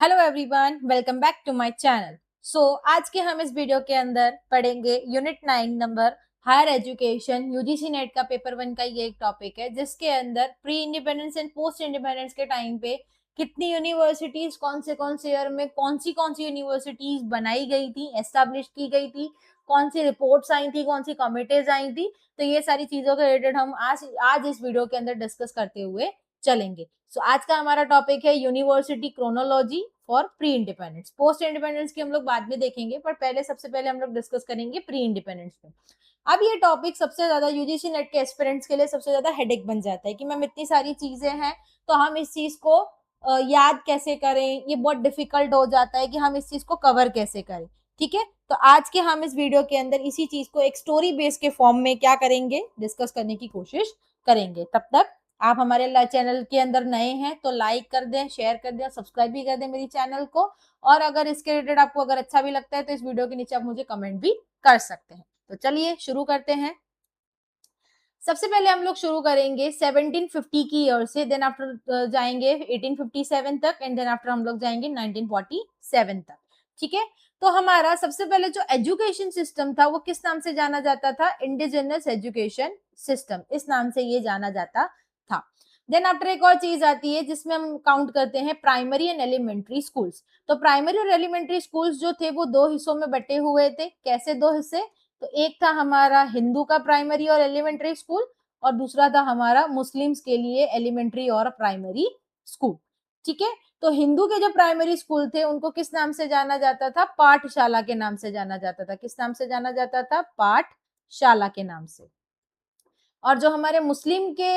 Hello everyone, welcome back to my channel. आज के हम इस वीडियो के अंदर पढ़ेंगे unit 9 number higher education UGC NET का पेपर 1 का ये एक टॉपिक है, जिसके अंदर pre independence and post independence के टाइम पे कितनी यूनिवर्सिटीज कौन से ईयर में कौन सी यूनिवर्सिटीज बनाई गई थी, एस्टेब्लिश की गई थी, कौन सी रिपोर्ट्स आई थी, कौन सी कमिटीज आई थी। तो ये सारी चीजों के रिलेटेड हम आज इस वीडियो के अंदर डिस्कस करते हुए चलेंगे। आज का हमारा टॉपिक है university chronology for pre independence. Post independence की हम लोग बाद में देखेंगे, पर पहले सबसे पहले हम लोग डिस्कस करेंगे प्री इंडिपेंडेंस पे। अब ये टॉपिक सबसे ज्यादा यूजीसी नेट के एस्पिरेंट्स के लिए सबसे ज्यादा हेडेक बन जाता है कि मैम इतनी सारी चीजें हैं, तो हम इस चीज को याद कैसे करें। ये बहुत डिफिकल्ट हो जाता है कि हम इस चीज को कवर कैसे करें। ठीक है, तो आज के हम इस वीडियो के अंदर इसी चीज को एक स्टोरी बेस के फॉर्म में क्या करेंगे, डिस्कस करने की कोशिश करेंगे। तब तक आप हमारे चैनल के अंदर नए हैं तो लाइक कर दें, शेयर कर दें, सब्सक्राइब भी कर दें मेरी चैनल को। और अगर इसके रिलेटेड आपको अगर अच्छा भी लगता है तो इस वीडियो के नीचे आप मुझे कमेंट भी कर सकते हैं। तो चलिए शुरू करते हैं। सबसे पहले हम लोग शुरू करेंगे 1750 की ईयर से, देन आफ्टर जाएंगे 1857 तक, एंड देन आफ्टर हम लोग जाएंगे 1947 तक। ठीक है, तो हमारा सबसे पहले जो एजुकेशन सिस्टम था वो किस नाम से जाना जाता था? इंडिजिनस एजुकेशन सिस्टम, इस नाम से ये जाना जाता था। देन आफ्टर एक और चीज आती है जिसमें हम काउंट करते हैं प्राइमरी एंड एलिमेंट्री स्कूल्स। तो प्राइमरी और एलिमेंट्री स्कूल्स जो थे वो दो हिस्सों में बटे हुए थे। कैसे दो हिस्से? तो एक था हमारा हिंदू का प्राइमरी और एलिमेंट्री स्कूल, और दूसरा था हमारा मुस्लिम्स के लिए एलिमेंट्री और प्राइमरी स्कूल। ठीक है, तो हिंदू के जो प्राइमरी स्कूल थे उनको किस नाम से जाना जाता था? पाठशाला के नाम से जाना जाता था। किस नाम से जाना जाता था? पाठशाला के नाम से। और जो हमारे मुस्लिम के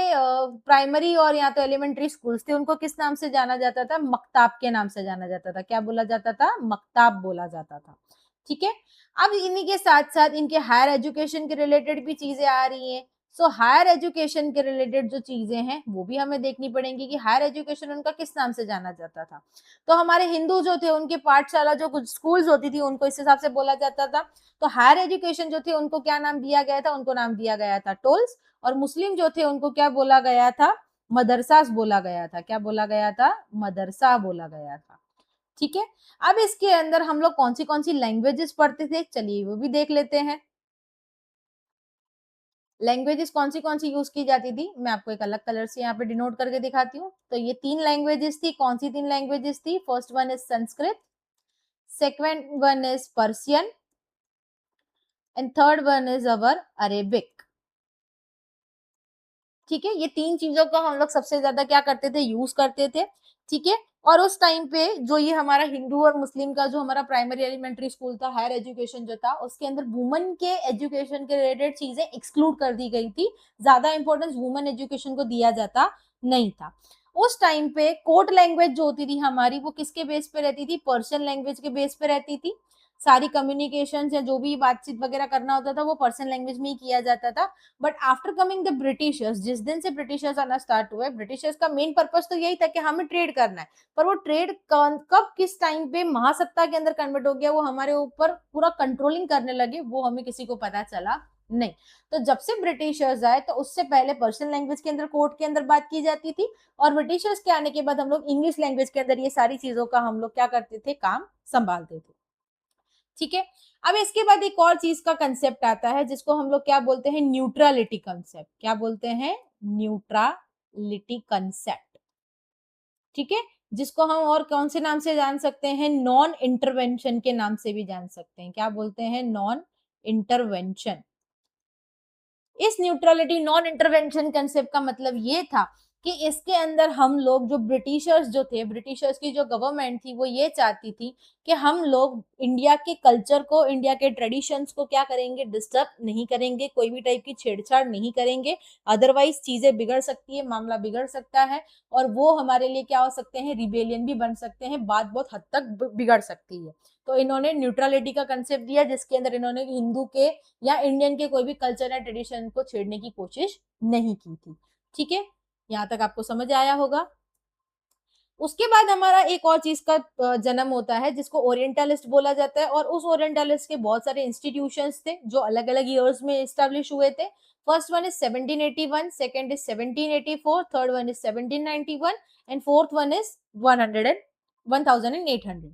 प्राइमरी और या तो एलिमेंट्री स्कूल्स थे उनको किस नाम से जाना जाता था? मकताब के नाम से जाना जाता था। क्या बोला जाता था? मकताब बोला जाता था। ठीक है, अब इन्हीं के साथ साथ इनके हायर एजुकेशन के रिलेटेड भी चीजें आ रही हैं। हायर एजुकेशन के रिलेटेड जो चीजें हैं वो भी हमें देखनी पड़ेंगी कि हायर एजुकेशन उनका किस नाम से जाना जाता था। तो हमारे हिंदू जो थे उनके पाठशाला जो कुछ स्कूल्स होती थी उनको इस हिसाब से बोला जाता था। तो हायर एजुकेशन जो थे उनको क्या नाम दिया गया था? उनको नाम दिया गया था टोल्स। और मुस्लिम जो थे उनको क्या बोला गया था? मदरसास बोला गया था। क्या बोला गया था? मदरसा बोला गया था। ठीक है, अब इसके अंदर हम लोग कौन सी लैंग्वेजेस पढ़ते थे, चलिए वो भी देख लेते हैं। लैंग्वेजेस कौन सी यूज की जाती थी, मैं आपको एक अलग कलर से यहाँ पे डिनोट करके दिखाती हूँ। तो ये तीन लैंग्वेजेस थी। कौन सी तीन लैंग्वेजेस थी? First one is Sanskrit, second one is Persian, and third one is our Arabic. ठीक है, ये तीन चीजों का हम लोग सबसे ज्यादा क्या करते थे? यूज करते थे। ठीक है, और उस टाइम पे जो ये हमारा हिंदू और मुस्लिम का जो हमारा प्राइमरी एलिमेंट्री स्कूल था, हायर एजुकेशन जो था, उसके अंदर वुमेन के एजुकेशन के रिलेटेड चीजें एक्सक्लूड कर दी गई थी। ज्यादा इंपॉर्टेंस वुमेन एजुकेशन को दिया जाता नहीं था। उस टाइम पे कोर्ट लैंग्वेज जो होती थी हमारी वो किसके बेस पे रहती थी? पर्शियन लैंग्वेज के बेस पे रहती थी। सारी कम्युनिकेशन या जो भी बातचीत वगैरह करना होता था वो पर्शियन लैंग्वेज में ही किया जाता था। But after coming the Britishers, जिस दिन से ब्रिटिशर्स आना स्टार्ट हुए, ब्रिटिशर्स का मेन पर्पस तो यही था कि हमें ट्रेड करना है। पर वो ट्रेड कब किस टाइम पे महासत्ता के अंदर कन्वर्ट हो गया, वो हमारे ऊपर पूरा कंट्रोलिंग करने लगे, वो हमें किसी को पता चला नहीं। तो जब से ब्रिटिशर्स आए तो उससे पहले पर्शियन लैंग्वेज के अंदर कोर्ट के अंदर बात की जाती थी, और ब्रिटिशर्स के आने के बाद हम लोग इंग्लिश लैंग्वेज के अंदर ये सारी चीजों का हम लोग क्या करते थे? काम संभालते थे। ठीक है, अब इसके बाद एक और चीज का कंसेप्ट आता है जिसको हम लोग क्या बोलते हैं? Neutrality concept. क्या बोलते हैं? Neutrality concept. ठीक है, जिसको हम और कौन से नाम से जान सकते हैं? नॉन इंटरवेंशन के नाम से भी जान सकते हैं। क्या बोलते हैं? Non intervention. इस न्यूट्रलिटी नॉन इंटरवेंशन कंसेप्ट का मतलब ये था कि इसके अंदर हम लोग जो ब्रिटिशर्स जो थे, ब्रिटिशर्स की जो गवर्नमेंट थी वो ये चाहती थी कि हम लोग इंडिया के कल्चर को, इंडिया के ट्रेडिशंस को क्या करेंगे? डिस्टर्ब नहीं करेंगे, कोई भी टाइप की छेड़छाड़ नहीं करेंगे। अदरवाइज चीजें बिगड़ सकती है, मामला बिगड़ सकता है, और वो हमारे लिए क्या हो सकते हैं? रिबेलियन भी बन सकते हैं, बात बहुत हद तक बिगड़ सकती है। तो इन्होंने न्यूट्रलिटी का कंसेप्ट दिया जिसके अंदर इन्होंने हिंदू के या इंडियन के कोई भी कल्चर या ट्रेडिशन को छेड़ने की कोशिश नहीं की थी। ठीक है, यहाँ तक आपको समझ आया होगा। उसके बाद हमारा एक और चीज का जन्म होता है जिसको ओरिएंटलिस्ट बोला जाता है, और उस ओरिएंटलिस्ट के बहुत सारे इंस्टीट्यूशंस थे जो अलग अलग ईयर्स में एस्टेब्लिश हुए थे। First one is 1781, second is 1784, third one is 1791, and fourth one is 100 1800।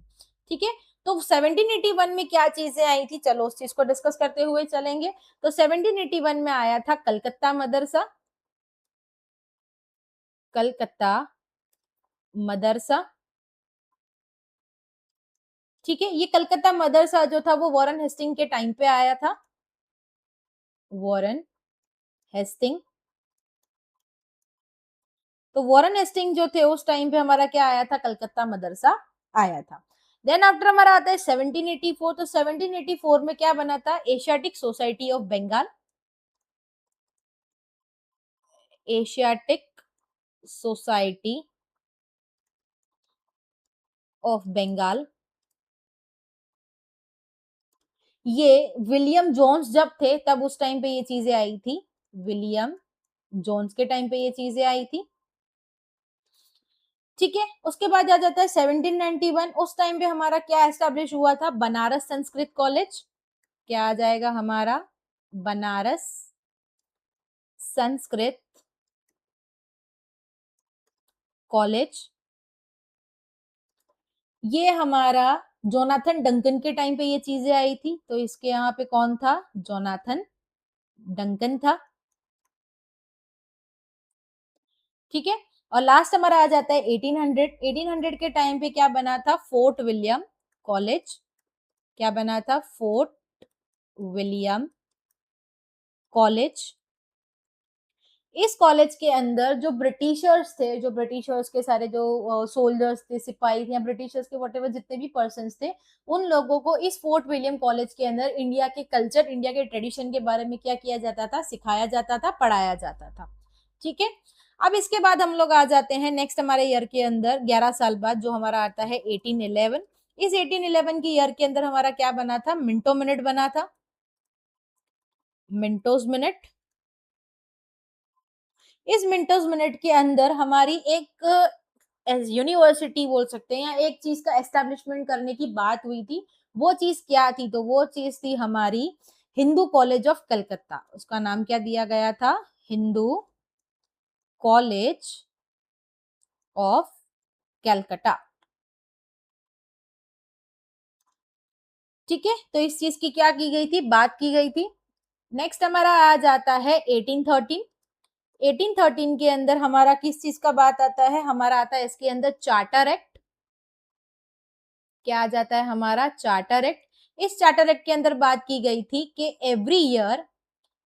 ठीक है, तो 1781 में क्या चीजें आई थी, चलो उस चीज को डिस्कस करते हुए चलेंगे। तो 1781 में आया था कलकत्ता मदरसा, कलकत्ता मदरसा। ठीक है, ये कलकत्ता मदरसा जो था वो वॉरेन हेस्टिंग के टाइम पे आया था, वॉरेन हेस्टिंग। तो वॉरेन हेस्टिंग जो थे उस टाइम पे हमारा क्या आया था, कलकत्ता मदरसा आया था। देन आफ्टर हमारा आता है 1784। तो 1784 में क्या बना था, Asiatic society of Bengal, Asiatic society of Bengal. ये विलियम जोन्स जब थे तब उस टाइम पे ये चीजें आई थी, विलियम जोन्स के टाइम पे ये चीजें आई थी। ठीक है, उसके बाद आ जाता है 1791। उस टाइम पे हमारा क्या एस्टेब्लिश हुआ था, बनारस संस्कृत कॉलेज। क्या आ जाएगा हमारा, बनारस संस्कृत कॉलेज। ये हमारा जोनाथन डंकन के टाइम पे ये चीजें आई थी, तो इसके यहाँ पे कौन था, जोनाथन डंकन था। ठीक है, और लास्ट हमारा आ जाता है 1800। 1800 के टाइम पे क्या बना था, फोर्ट विलियम कॉलेज। क्या बना था, फोर्ट विलियम कॉलेज। इस कॉलेज के अंदर जो ब्रिटिशर्स थे, जो ब्रिटिशर्स के सारे जो सोल्जर्स थे, सिपाही थे, या ब्रिटिशर्स के वटेवर जितने भी पर्सन थे, उन लोगों को इस फोर्ट विलियम कॉलेज के अंदर इंडिया के कल्चर, इंडिया के ट्रेडिशन के बारे में क्या किया जाता था, सिखाया जाता था, पढ़ाया जाता था। ठीक है, अब इसके बाद हम लोग आ जाते हैं नेक्स्ट हमारे ईयर के अंदर 11 साल बाद, जो हमारा आता है 1811। इस 1811 की ईयर के अंदर हमारा क्या बना था, मिंटो मिनट बना था, मिंटोज मिनट। इस मिनटोज मिनट के अंदर हमारी एक यूनिवर्सिटी बोल सकते हैं, या एक चीज का एस्टेब्लिशमेंट करने की बात हुई थी। वो चीज क्या थी, तो वो चीज थी हमारी हिंदू कॉलेज ऑफ कलकत्ता। उसका नाम क्या दिया गया था, हिंदू कॉलेज ऑफ कैलकटा। ठीक है, तो इस चीज की क्या की गई थी, बात की गई थी। नेक्स्ट हमारा आ जाता है 1813। 1813 के अंदर हमारा किस चीज का बात आता है, हमारा आता है इसके अंदर चार्टर एक्ट। क्या आ जाता है हमारा, चार्टर एक्ट। इस चार्टर एक्ट के अंदर बात की गई थी कि एवरी ईयर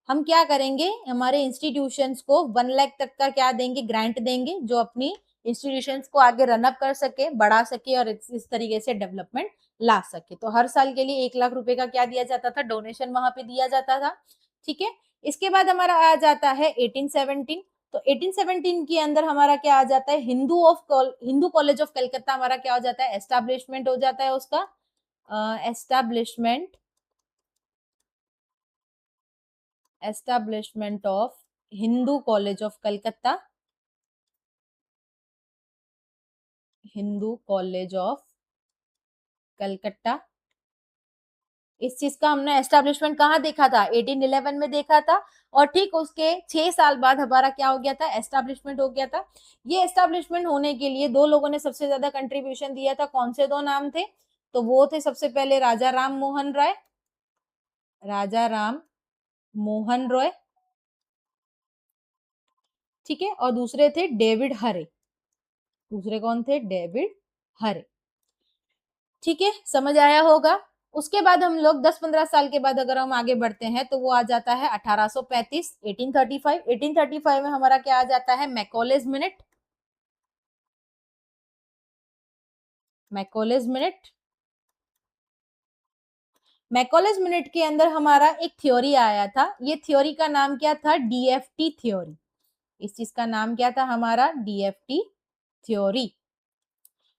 हम क्या करेंगे, हमारे इंस्टीट्यूशंस को 1 लाख तक का क्या देंगे, ग्रांट देंगे, जो अपनी इंस्टीट्यूशंस को आगे रन अप कर सके, बढ़ा सके, और इस तरीके से डेवलपमेंट ला सके। तो हर साल के लिए 1 लाख रुपए का क्या दिया जाता था, डोनेशन वहां पे दिया जाता था। ठीक है, इसके बाद हमारा आ जाता है 1817। तो 1817 के अंदर हमारा क्या आ जाता है, हिंदू कॉलेज ऑफ कलकत्ता हमारा क्या हो जाता है, एस्टेब्लिशमेंट हो जाता है उसका, establishment, establishment of Hindu college of Calcutta, Hindu college of Calcutta. इस चीज का हमने एस्टेब्लिशमेंट कहाँ देखा था, 1811 में देखा था। और ठीक उसके 6 साल बाद हमारा क्या हो गया था, एस्टेब्लिशमेंट हो गया था। ये एस्टेब्लिशमेंट होने के लिए दो लोगों ने सबसे ज्यादा कंट्रीब्यूशन दिया था, कौन से दो नाम थे, तो वो थे सबसे पहले राजा राम मोहन राय, राजा राम मोहन रॉय। ठीक है, और दूसरे थे डेविड हरे, दूसरे कौन थे, डेविड हरे। ठीक है, समझ आया होगा। उसके बाद हम लोग 10-15 साल के बाद अगर हम आगे बढ़ते हैं तो वो आ जाता है 1835, 1835। 1835 में हमारा क्या आ जाता है, मैकॉलेज मिनट, मैकॉलेज मिनट। मैकॉलेज मिनट के अंदर हमारा एक थ्योरी आया था, ये थ्योरी का नाम क्या था, डीएफटी थ्योरी। इस चीज का नाम क्या था हमारा, डीएफटी थ्योरी।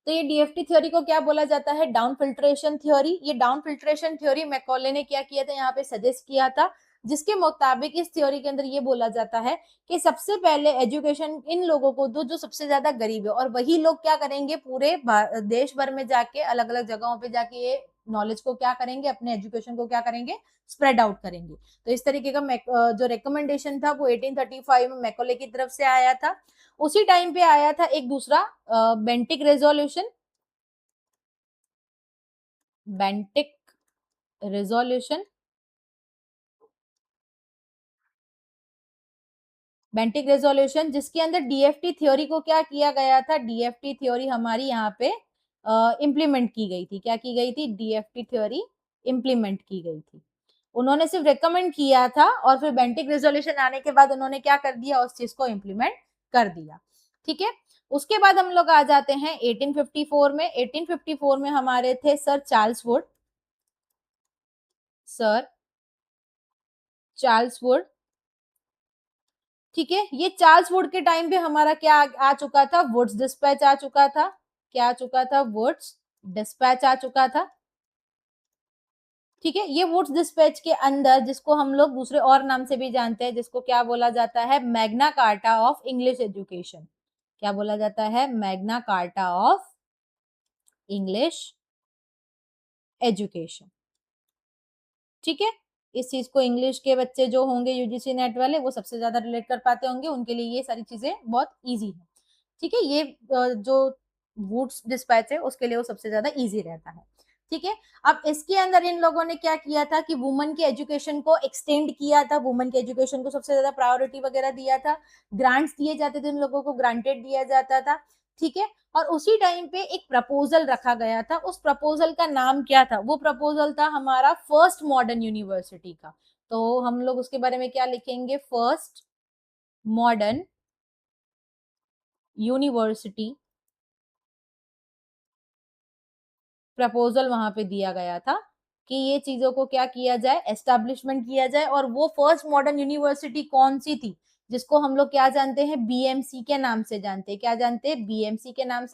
तो ये डीएफटी थ्योरी को क्या बोला जाता है, डाउन फिल्ट्रेशन थ्योरी। ये डाउन फिल्ट्रेशन थ्योरी मैकॉले ने क्या किया था, यहाँ पे सजेस्ट किया था, जिसके मुताबिक इस थ्योरी के अंदर ये बोला जाता है कि सबसे पहले एजुकेशन इन लोगों को दो जो सबसे ज्यादा गरीब है, और वही लोग क्या करेंगे, पूरे देश भर में जाके अलग अलग जगहों पे जाके ये नॉलेज को क्या करेंगे, अपने एजुकेशन को क्या करेंगे, स्प्रेड आउट करेंगे। तो इस तरीके का जो रिकमेंडेशन था वो 1835 में मैकॉले की तरफ से आया था। उसी टाइम पे आया था एक दूसरा Bentinck resolution. Bentinck resolution, Bentinck resolution जिसके अंदर डीएफटी थ्योरी को क्या किया गया था, डीएफटी थ्योरी हमारी यहाँ पे इम्प्लीमेंट की गई थी। क्या की गई थी? डीएफटी थ्योरी इम्प्लीमेंट की गई थी। उन्होंने सिर्फ रिकमेंड किया था और फिर बेंटिक रेजोल्यूशन आने के बाद उन्होंने क्या कर दिया, उस चीज को इम्प्लीमेंट कर दिया। ठीक है, उसके बाद हम लोग आ जाते हैं 1854 में। 1854 में हमारे थे sir Charles Wood, sir Charles Wood. ठीक है, ये चार्ल्स वुड के टाइम पे हमारा क्या आ चुका था, वुड्स डिस्पैच आ चुका था। क्या आ चुका था? वुड्स डिस्पैच आ चुका था। ठीक है, ये वुड्स डिस्पैच के अंदर जिसको हम लोग दूसरे और नाम से भी जानते हैं, जिसको क्या बोला जाता है, Magna carta of English education. क्या बोला जाता है? Magna carta of English education. ठीक है, इस चीज को इंग्लिश के बच्चे जो होंगे यूजीसी नेट वाले वो सबसे ज्यादा रिलेट कर पाते होंगे, उनके लिए ये सारी चीजें बहुत इजी है। ठीक है, ये जो वुड्स डिस्पैच है उसके लिए वो सबसे ज्यादा इजी रहता है। ठीक है, अब इसके अंदर इन लोगों ने क्या किया था कि वुमेन के एजुकेशन को एक्सटेंड किया था, वुमेन के एजुकेशन को सबसे ज्यादा प्रायोरिटी वगैरह दिया था, ग्रांट्स दिए जाते थे, उन लोगों को ग्रांटेड दिया जाता था। ठीक है, और उसी टाइम पे एक प्रपोजल रखा गया था, उस प्रपोजल का नाम क्या था? वो प्रपोजल था हमारा फर्स्ट मॉडर्न यूनिवर्सिटी का। तो हम लोग उसके बारे में क्या लिखेंगे? फर्स्ट मॉडर्न यूनिवर्सिटी प्रपोजल वहां पे दिया गया था कि ये चीजों को क्या किया जाए, एस्टेब्लिशमेंट किया जाए। और वो फर्स्ट मॉडर्न यूनिवर्सिटी कौन सी थी? जिसको हम लोग क्या जानते हैं, बीएमसी के नाम से जानते हैं। क्या जानते हैं? बीएमसी के नाम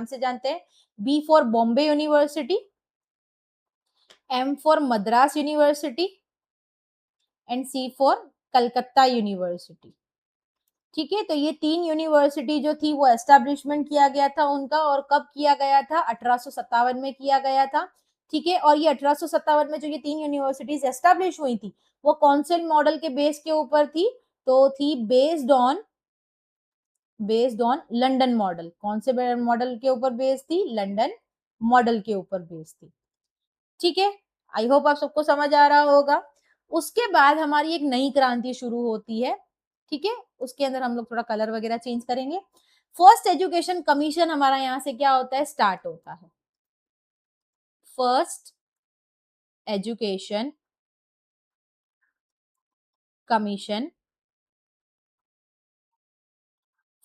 से जानते हैं। B for Bombay university, M for Madras university and C for Calcutta university. ठीक है, तो ये तीन यूनिवर्सिटी जो थी वो एस्टेब्लिशमेंट किया गया था उनका, और कब किया गया था? 1857 में किया गया था। ठीक है, और ये 1857 में जो ये तीन यूनिवर्सिटीज एस्टेब्लिश हुई थी वो कौन से मॉडल के बेस के ऊपर थी? तो थी बेस्ड ऑन लंदन मॉडल। कौन से मॉडल के ऊपर बेस थी? लंदन मॉडल के ऊपर बेस थी। ठीक है, आई होप आप सबको समझ आ रहा होगा। उसके बाद हमारी एक नई क्रांति शुरू होती है। ठीक है, उसके अंदर हम लोग थोड़ा कलर वगैरह चेंज करेंगे। फर्स्ट एजुकेशन कमीशन हमारा यहाँ से क्या होता है, स्टार्ट होता है। First education commission,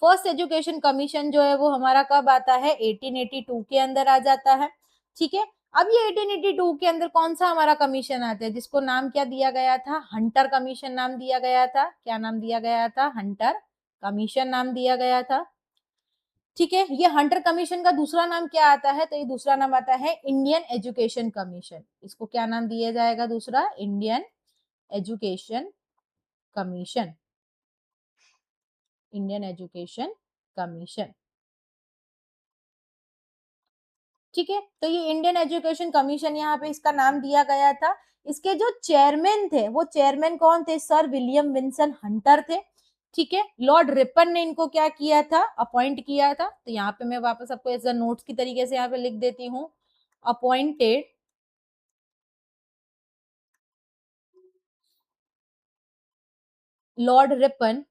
first education commission जो है वो हमारा कब आता है? 1882 के अंदर आ जाता है। ठीक है, अब ये 1882 के अंदर कौन सा हमारा कमीशन आता है, जिसको नाम क्या दिया गया था? हंटर कमीशन नाम दिया गया था। क्या नाम दिया गया था? हंटर कमीशन नाम दिया गया था। ठीक है, ये हंटर कमीशन का दूसरा नाम क्या आता है? तो ये दूसरा नाम आता है इंडियन एजुकेशन कमीशन। इसको क्या नाम दिया जाएगा दूसरा? Indian education commission, Indian education commission. ठीक है, तो ये इंडियन एजुकेशन कमीशन यहाँ पे इसका नाम दिया गया था। इसके जो चेयरमैन थे वो चेयरमैन कौन थे? सर विलियम विंसन हंटर थे। ठीक है, लॉर्ड रिपन ने इनको क्या किया था? अपॉइंट किया था। तो यहाँ पे मैं वापस आपको एज अ नोट्स की तरीके से यहाँ पे लिख देती हूँ, appointed Lord Ripon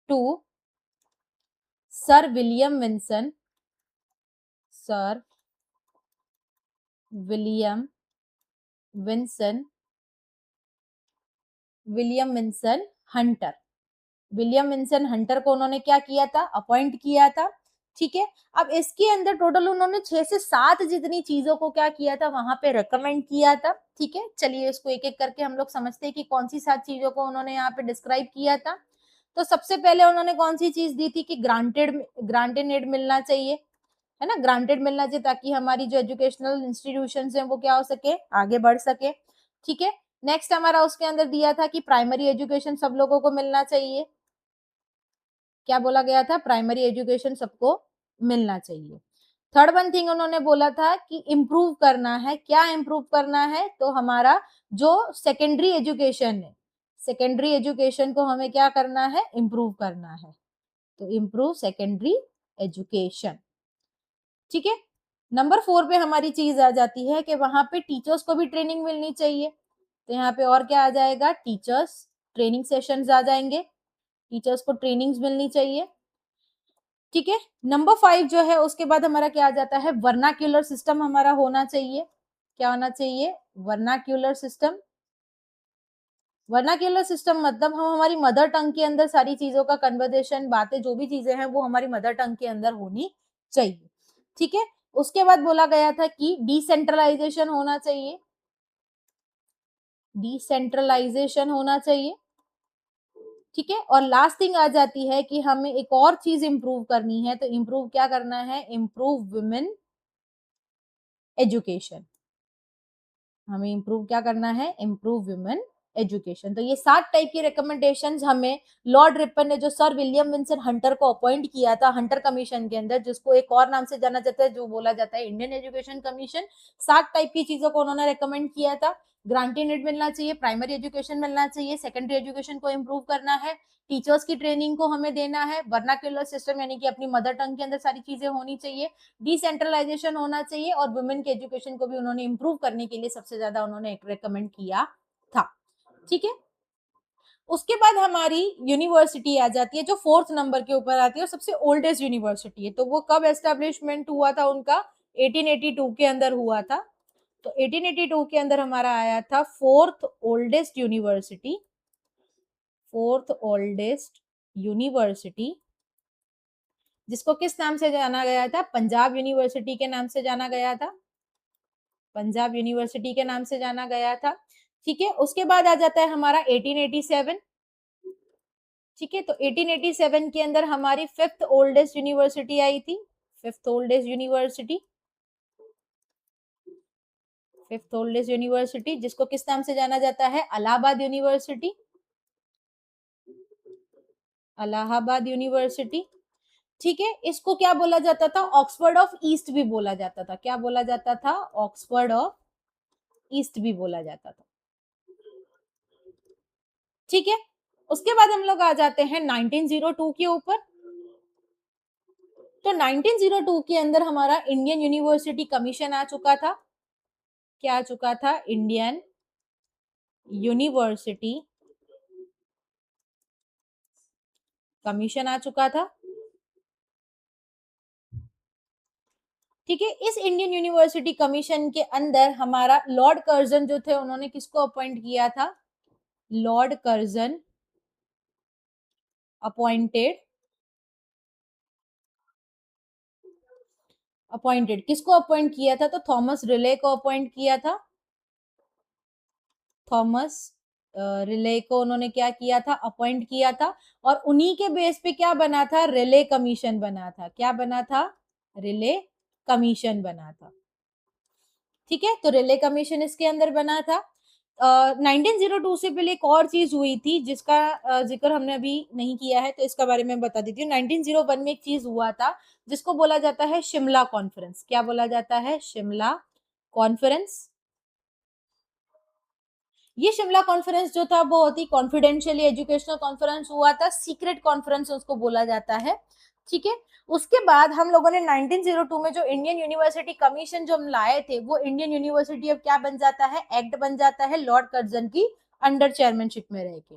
to sir William Wilson, sir William Wilson, William Wilson Hunter. William Wilson Hunter को उन्होंने क्या किया था? अपॉइंट किया था। ठीक है, अब इसके अंदर टोटल उन्होंने 6 से 7 जितनी चीजों को क्या किया था? वहां पे रेकमेंड किया था। ठीक है, चलिए इसको एक एक करके हम लोग समझते हैं कि कौन सी 7 चीजों को उन्होंने यहाँ पे डिस्क्राइब किया था। तो सबसे पहले उन्होंने कौन सी चीज दी थी कि ग्रांटेड एड मिलना चाहिए, है ना, ग्रांटेड मिलना चाहिए ताकि हमारी जो एजुकेशनल इंस्टीट्यूशन है वो क्या हो सके? आगे बढ़ सके। ठीक है, नेक्स्ट हमारा उसके अंदर दिया था कि प्राइमरी एजुकेशन सब लोगों को मिलना चाहिए। क्या बोला गया था? प्राइमरी एजुकेशन सबको मिलना चाहिए। थर्ड वन थिंग उन्होंने बोला था कि इम्प्रूव करना है। क्या इम्प्रूव करना है? तो हमारा जो सेकेंडरी एजुकेशन है, सेकेंडरी एजुकेशन को हमें क्या करना है? इम्प्रूव करना है। तो इम्प्रूव सेकेंडरी एजुकेशन। ठीक है, नंबर 4 पे हमारी चीज आ जाती है कि वहां पे टीचर्स को भी ट्रेनिंग मिलनी चाहिए। तो यहाँ पे और क्या आ जाएगा, टीचर्स ट्रेनिंग सेशंस आ जाएंगे, टीचर्स को ट्रेनिंग्स मिलनी चाहिए। ठीक है, नंबर 5 जो है उसके बाद हमारा क्या आ जाता है, वर्नाक्यूलर सिस्टम हमारा होना चाहिए। क्या होना चाहिए, वर्नाक्यूलर सिस्टम। वर्नाक्यूलर सिस्टम मतलब हम हमारी मदर टंग के अंदर सारी चीजों का कन्वर्सेशन, बातें जो भी चीजें हैं वो हमारी मदर टंग के अंदर होनी चाहिए। ठीक है, उसके बाद बोला गया था कि डिसेंट्रलाइजेशन होना चाहिए, डिसेंट्रलाइजेशन होना चाहिए। ठीक है, और लास्ट थिंग आ जाती है कि हमें एक और चीज इंप्रूव करनी है। तो इंप्रूव क्या करना है, इंप्रूव वुमेन एजुकेशन। हमें इम्प्रूव क्या करना है, इम्प्रूव वुमेन एजुकेशन। तो ये 7 टाइप की रिकमेंडेशंस हमें लॉर्ड रिपन ने, जो सर विलियम विंसेंट हंटर को अपॉइंट किया था हंटर कमीशन के अंदर, जिसको एक और नाम से जाना जाता है, जो बोला जाता है इंडियन एजुकेशन कमीशन, 7 टाइप की चीजों को उन्होंने रिकमेंड किया था। ग्रांटेड नीड मिलना चाहिए, प्राइमरी एजुकेशन मिलना चाहिए, सेकेंडरी एजुकेशन को इम्प्रूव करना है, टीचर्स की ट्रेनिंग को हमें देना है, वर्नाक्यूलर सिस्टम यानी कि अपनी मदर टंग के अंदर सारी चीजें होनी चाहिए, डिसेंट्रलाइजेशन होना चाहिए, और वुमेन के एजुकेशन को भी उन्होंने इंप्रूव करने के लिए सबसे ज्यादा उन्होंने रेकमेंड किया था। ठीक है, उसके बाद हमारी यूनिवर्सिटी आ जाती है जो 4th नंबर के ऊपर आती है और सबसे ओल्डेस्ट यूनिवर्सिटी है। तो वो कब एस्टेब्लिशमेंट हुआ था उनका, 1882 के अंदर हुआ था। तो 1882 के अंदर हमारा आया था 4th oldest university, 4th oldest university, जिसको किस नाम से जाना गया था, पंजाब यूनिवर्सिटी के नाम से जाना गया था, पंजाब यूनिवर्सिटी के नाम से जाना गया था। ठीक है, उसके बाद आ जाता है हमारा 1887। ठीक है, तो 1887 के अंदर हमारी 5th ओल्डेस्ट यूनिवर्सिटी आई थी, 5th oldest university, 5th oldest university, जिसको किस नाम से जाना जाता है, इलाहाबाद यूनिवर्सिटी, इलाहाबाद यूनिवर्सिटी। ठीक है, इसको क्या बोला जाता था, ऑक्सफोर्ड ऑफ ईस्ट भी बोला जाता था। क्या बोला जाता था, ऑक्सफोर्ड ऑफ ईस्ट भी बोला जाता था। ठीक है, उसके बाद हम लोग आ जाते हैं 1902 के ऊपर। तो 1902 के अंदर हमारा इंडियन यूनिवर्सिटी कमीशन आ चुका था। क्या आ चुका था, इंडियन यूनिवर्सिटी कमीशन आ चुका था। ठीक है, इस इंडियन यूनिवर्सिटी कमीशन के अंदर हमारा लॉर्ड कर्जन जो थे, उन्होंने किसको अपॉइंट किया था, लॉर्ड कर्जन अपॉइंटेड, अपॉइंटेड किसको अपॉइंट किया था, तो थॉमस रिले को अपॉइंट किया था। थॉमस रिले को उन्होंने क्या किया था, अपॉइंट किया था, और उन्हीं के बेस पे क्या बना था, रिले कमीशन बना था। क्या बना था, रिले कमीशन बना था। ठीक है, तो रिले कमीशन इसके अंदर बना था। 1902 से पहले एक और चीज हुई थी जिसका जिक्र हमने अभी नहीं किया है, तो इसका बारे में बता देती हूँ। 1901 में एक चीज हुआ था जिसको बोला जाता है शिमला कॉन्फ्रेंस। क्या बोला जाता है, शिमला कॉन्फ्रेंस। ये शिमला कॉन्फ्रेंस जो था बहुत ही कॉन्फिडेंशियली एजुकेशनल कॉन्फ्रेंस हुआ था, सीक्रेट कॉन्फ्रेंस उसको बोला जाता है। ठीक है, उसके बाद हम लोगों ने 1902 में जो इंडियन यूनिवर्सिटी कमीशन जो हम लाए थे, वो इंडियन यूनिवर्सिटी अब क्या बन जाता है, एक्ट बन जाता है लॉर्ड कर्जन की अंडर चेयरमैनशिप में रह के।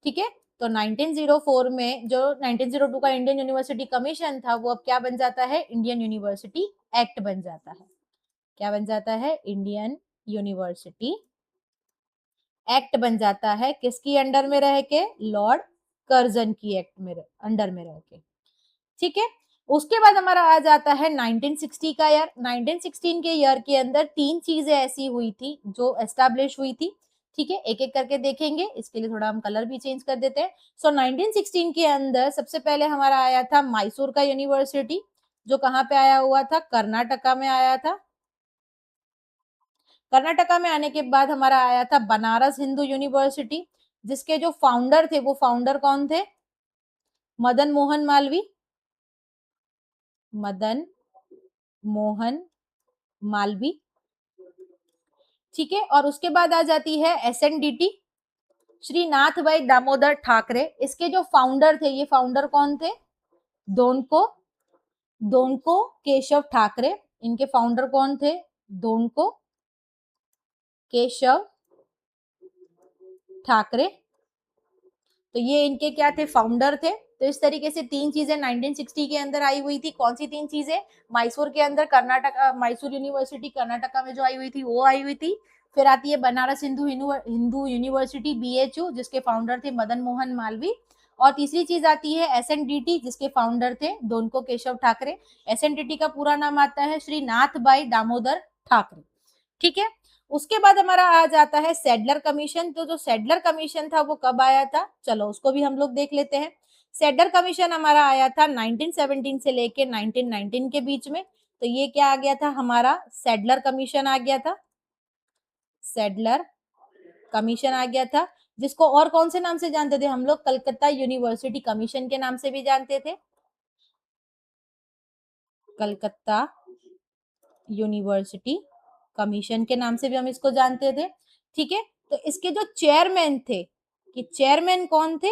ठीक है, तो 1904 में जो 1902 का इंडियन यूनिवर्सिटी कमीशन था, वो अब क्या बन जाता है, इंडियन यूनिवर्सिटी एक्ट बन जाता है। क्या बन जाता है, इंडियन यूनिवर्सिटी एक्ट बन जाता है, किसकी अंडर में रह के, लॉर्ड कर्जन की एक्ट में अंडर में रह के। ठीक है, उसके बाद हमारा आ जाता है 1960 का ईयर। 1916 के ईयर के अंदर 3 चीजें ऐसी हुई थी जो एस्टैब्लिश हुई थी। ठीक है, एक एक करके देखेंगे, इसके लिए थोड़ा हम कलर भी चेंज कर देते हैं। सो 1916 के अंदर सबसे पहले हमारा आया था मैसूर का यूनिवर्सिटी, जो कहाँ पे आया हुआ था, कर्नाटका में आया था। कर्नाटका में आने के बाद हमारा आया था बनारस हिंदू यूनिवर्सिटी, जिसके जो फाउंडर थे, वो फाउंडर कौन थे, मदन मोहन मालवीय, मदन मोहन मालवीय। ठीक है, और उसके बाद आ जाती है एसएनडीटी, श्री नाथ भाई दामोदर ठाकरे। इसके जो फाउंडर थे, ये फाउंडर कौन थे, दोनको दोनको केशव ठाकरे, इनके फाउंडर कौन थे? दोनको केशव ठाकरे, तो ये इनके क्या थे? फाउंडर थे। तो इस तरीके से तीन चीजें 1960 के अंदर आई हुई थी। कौन सी तीन चीजें? मैसूर के अंदर कर्नाटक, मैसूर यूनिवर्सिटी कर्नाटका में जो आई हुई थी वो आई हुई थी। फिर आती है बनारस हिंदू यूनिवर्सिटी BHU, जिसके फाउंडर थे मदन मोहन मालवीय। और तीसरी चीज आती है SNDT, जिसके फाउंडर थे दोनको केशव ठाकरे। SNDT का पूरा नाम आता है श्री नाथ बाई दामोदर ठाकरे। ठीक है। उसके बाद हमारा आ जाता है सैडलर कमीशन। तो जो सैडलर कमीशन था वो कब आया था? चलो उसको भी हम लोग देख लेते हैं। सैडलर कमीशन हमारा आया था 1917 से लेके 1919 के बीच में। तो ये क्या आ गया था? हमारा सैडलर कमीशन आ गया था। सैडलर कमीशन आ गया था, जिसको और कौन से नाम से जानते थे हम लोग? कलकत्ता यूनिवर्सिटी कमीशन के नाम से भी जानते थे। कलकत्ता यूनिवर्सिटी कमीशन के नाम से भी हम इसको जानते थे। ठीक है। तो इसके जो चेयरमैन थे, कि चेयरमैन कौन थे?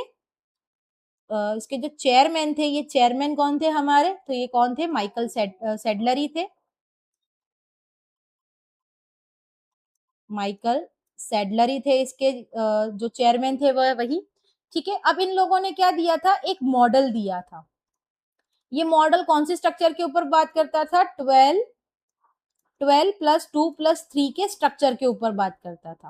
इसके जो चेयरमैन थे, ये चेयरमैन कौन थे हमारे? तो ये कौन थे? माइकल सैडलर ही थे। माइकल सैडलर ही थे इसके जो चेयरमैन थे वह वही। ठीक है। अब इन लोगों ने क्या दिया था? एक मॉडल दिया था। ये मॉडल कौन सी स्ट्रक्चर के ऊपर बात करता था? 12+2+3 के स्ट्रक्चर के ऊपर बात करता था।